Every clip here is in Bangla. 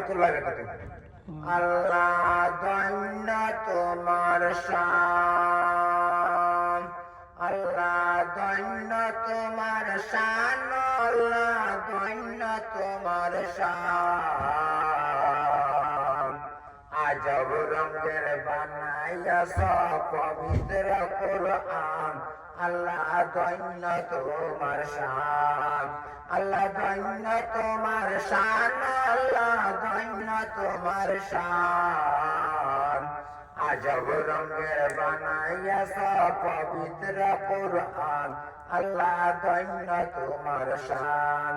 রহমতুল্লাহ বারাকাতুহু। আল্লাহ ধন্য তোমার শান, আল্লাহ ধন্য তোমার শান, আল্লাহ ধন্য তোমার শান। আজব রঙের বানাইয়াছ পবিত্র কুরআন, আল্লাহ ধন্য তোমার শান, আল্লাহ ধন্য তোমার শান, আল্লাহ ধন্য তোমার শান। আজব রঙের বানাইয়াছ পবিত্র কুরআন, আল্লাহ ধন্য তোমার শান।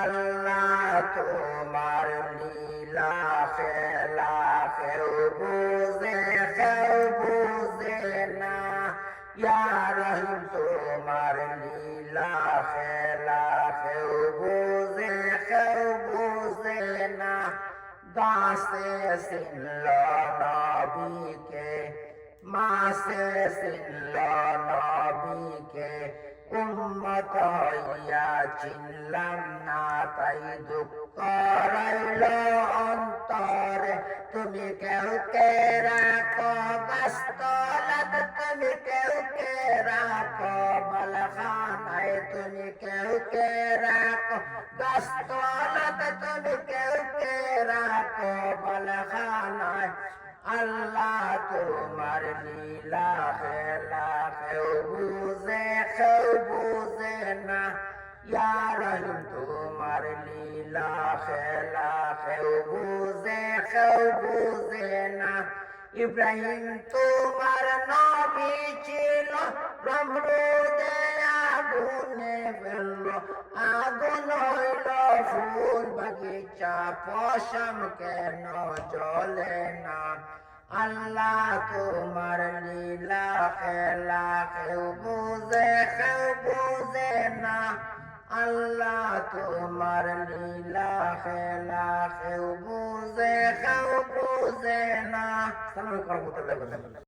আল্লাহ তোমার লীলা খেলা কেউ বুঝে না, ইয়া রহিম তোমার লীলা খেলা কেউ বুঝে না। দাসে সিনল নবীকে, মাসে সিনল নবীকে, উম্মত হইয়া চিনলাম না, তাই দুঃখ রইল অন্তরে। তুমি কেউকে রাখো গাছতলাত, তুমি কেউকে রাখো বালখানায়, তুমি কেউকে রাখো গাছতলাত, তুমি কেউকে রাখো বালখানায়। আল্লাহ তোমার লীলা খেলা কেউ বুঝে না, ইয়া রহিম তোমার লীলা খেলা কেউ বুঝে না। ইব্রাহিম তোমার নবী ছিল, নমরুদে আগুনে ফেলল, আগুন হইল ফুল বাগিচা, পশম কেন জ্বলে না। আল্লাহ তোমার লীলা খেলা কেউ বুঝে না, আল্লাহ তোমার লীলা খেলা কেউ বুঝে না। সালাম আলাইকুম ওয়া রাহমাতুল্লাহি ওয়া বারাকাতুহু।